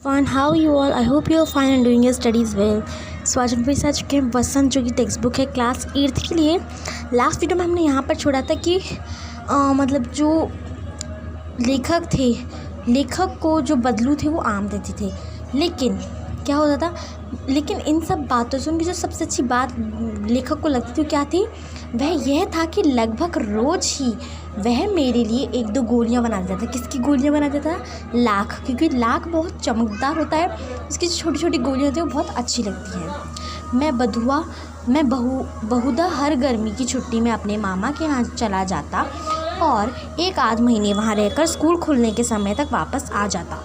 everyone, how are you all? I hope you are fine and doing your studies well. सो आज हम फिर से आ चुके हैं बसंत, जो कि टेक्स्ट बुक है क्लास 8th के लिए। लास्ट वीडियो में हमने यहाँ पर छोड़ा था कि मतलब जो लेखक को जो बदलू थे वो आम देते थे, लेकिन क्या होता था, लेकिन इन सब बातों से उनकी जो सबसे अच्छी बात लेखक को लगती थी वो क्या थी, वह यह था कि लगभग रोज़ ही वह मेरे लिए 1-2 गोलियां बना देता था। किसकी गोलियां बना देता था? लाख, क्योंकि लाख बहुत चमकदार होता है, उसकी छोटी छोटी गोलियां होती हैं वो बहुत अच्छी लगती हैं। मैं बहुधा हर गर्मी की छुट्टी में अपने मामा के यहाँ चला जाता और 1 आध महीने वहाँ रहकर स्कूल खुलने के समय तक वापस आ जाता,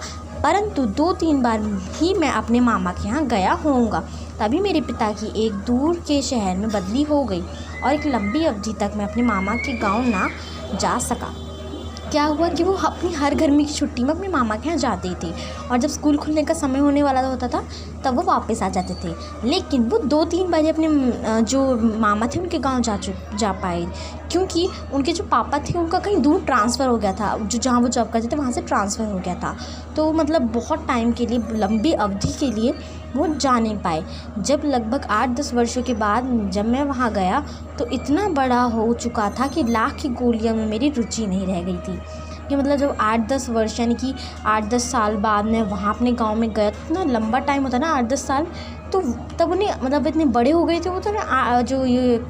परंतु 2-3 बार ही मैं अपने मामा के यहाँ गया होऊंगा। तभी मेरे पिता की एक दूर के शहर में बदली हो गई और एक लंबी अवधि तक मैं अपने मामा के गांव ना जा सका। क्या हुआ कि वो अपनी हर गर्मी की छुट्टी में अपने मामा के यहाँ जाते थे और जब स्कूल खुलने का समय होने वाला होता था तब वो वापस आ जाते थे, लेकिन वो 2-3 बार अपने जो मामा थे उनके गांव जा पाए, क्योंकि उनके जो पापा थे उनका कहीं दूर ट्रांसफ़र हो गया था, जो जहाँ वो जॉब करते थे वहाँ से ट्रांसफ़र हो गया था। तो मतलब बहुत टाइम के लिए, लंबी अवधि के लिए वो जा नहीं पाए। जब लगभग 8-10 वर्षों के बाद जब मैं वहाँ गया तो इतना बड़ा हो चुका था कि लाख की गोलियाँ में मेरी रुचि नहीं रह गई थी। कि मतलब जब 8-10 वर्ष यानी कि 8-10 साल बाद मैं वहाँ अपने गांव में गया, तो इतना लंबा टाइम होता ना 8-10 साल, तो तब उन्हें मतलब इतने बड़े हो गए थे वो, तो ना जो ये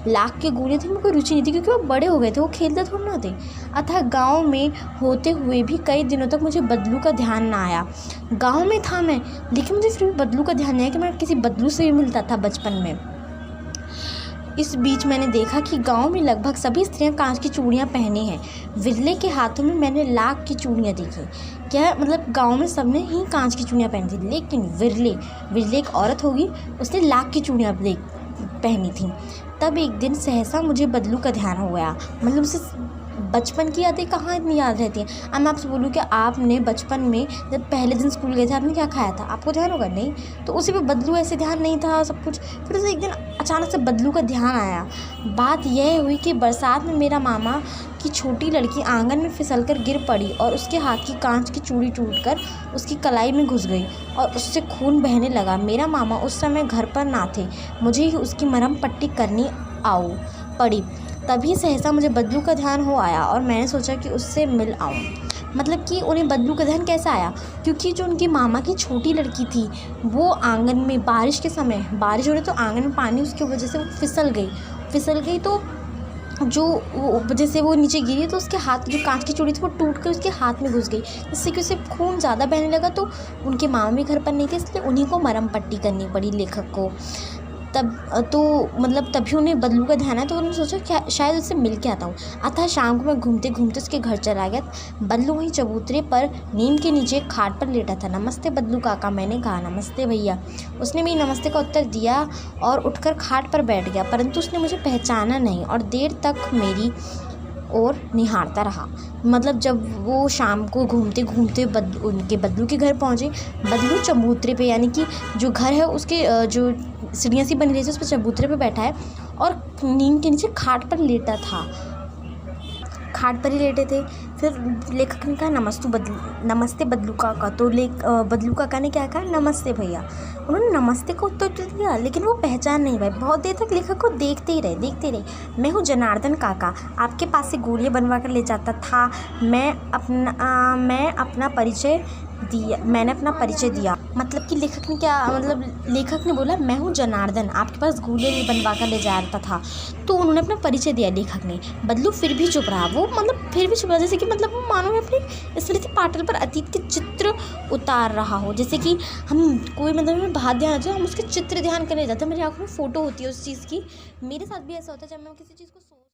लाख की गोलियाँ थी उनको रुचि नहीं थी, क्योंकि वो बड़े हो गए थे, वो खेलते थोड़ा ना थे। अतः गांव में होते हुए भी कई दिनों तक मुझे बदलू का ध्यान ना आया। गांव में था मैं, लेकिन मुझे फिर भी बदलू का ध्यान नहीं आया कि मैं किसी बदलू से भी मिलता था बचपन में। इस बीच मैंने देखा कि गांव में लगभग सभी स्त्रियां कांच की चूड़ियां पहने हैं। विरले के हाथों में मैंने लाख की चूड़ियां देखी। क्या मतलब गांव में सबने ही कांच की चूड़ियां पहनी थी, लेकिन विरले एक औरत होगी, उसने लाख की चूड़ियां पहनी थी। तब एक दिन सहसा मुझे बदलू का ध्यान हो गया। मतलब उसे बचपन की यादें कहाँ इतनी याद रहती हैं। अब मैं आपसे बोलूँ कि आपने बचपन में जब पहले दिन स्कूल गए थे आपने क्या खाया था, आपको ध्यान होगा? नहीं, तो उसी पे बदलू ऐसे ध्यान नहीं था सब कुछ। फिर उसे एक दिन अचानक से बदलू का ध्यान आया। बात यह हुई कि बरसात में मेरा मामा की छोटी लड़की आंगन में फिसल कर गिर पड़ी और उसके हाथ की कांच की चूड़ी टूटकर उसकी कलाई में घुस गई और उससे खून बहने लगा। मेरा मामा उस समय घर पर ना थे, मुझे ही उसकी मरहम पट्टी करनी पड़ी। तभी सहसा मुझे बदलू का ध्यान हो आया और मैंने सोचा कि उससे मिल आऊँ। मतलब कि उन्हें बदलू का ध्यान कैसा आया, क्योंकि जो उनकी मामा की छोटी लड़की थी वो आंगन में बारिश के समय, बारिश हो रही तो आंगन में पानी, उसकी वजह से वो फिसल गई तो जो वजह से वो नीचे गिरी तो उसके हाथ जो कांच की चूड़ी थी वो टूट कर उसके हाथ में घुस गई, जिससे कि उसे खून ज़्यादा बहने लगा। तो उनके मामा भी घर पर नहीं थे, इसलिए उन्हीं को मरहम पट्टी करनी पड़ी लेखक को। तभी उन्हें बदलू का ध्यान आया, तो उन्होंने सोचा क्या शायद उससे मिल के आता हूँ। अतः शाम को मैं घूमते घूमते उसके घर चला गया। बदलू वहीं चबूतरे पर नीम के नीचे खाट पर लेटा था। नमस्ते बदलू काका, मैंने कहा। नमस्ते भैया। उसने मेरी नमस्ते का उत्तर दिया और उठकर खाट पर बैठ गया, परंतु उसने मुझे पहचाना नहीं और देर तक मेरी और निहारता रहा। मतलब जब वो शाम को घूमते घूमते उनके बदलू के घर पहुँचे, बदलू चबूतरे पे यानी कि जो घर है उसके जो सीढ़ियाँ सी बनी रही थी उस पर चबूतरे पे बैठा है और नीम के नीचे खाट पर लेटा था। खाट पर ही लेटे थे। फिर लेखक ने कहा नमस्ते बदलू काका। तो बदलू काका ने क्या कहा? नमस्ते भैया। उन्होंने नमस्ते का उत्तर तो दिया, लेकिन वो पहचान नहीं पाए। बहुत देर तक लेखक को देखते ही रहे। मैं हूँ जनार्दन काका, आपके पास से गोलियाँ बनवा कर ले जाता था। मैंने अपना परिचय दिया। मतलब कि लेखक ने बोला मैं हूँ जनार्दन, आपके पास गोलियाँ बनवा कर ले जाता था। तो उन्होंने अपना परिचय दिया लेखक ने। बदलू फिर भी चुप रहा। जैसे कि मतलब वो मानो अपनी स्मृति पाटल पर अतीत के चित्र उतार रहा हो। जैसे कि हम कोई हमें बात ध्यान आता है, हम उसके चित्र ध्यान करने जाते हैं, मेरी आँखों में फ़ोटो होती है उस चीज़ की। मेरे साथ भी ऐसा होता है जब मैं किसी चीज़ को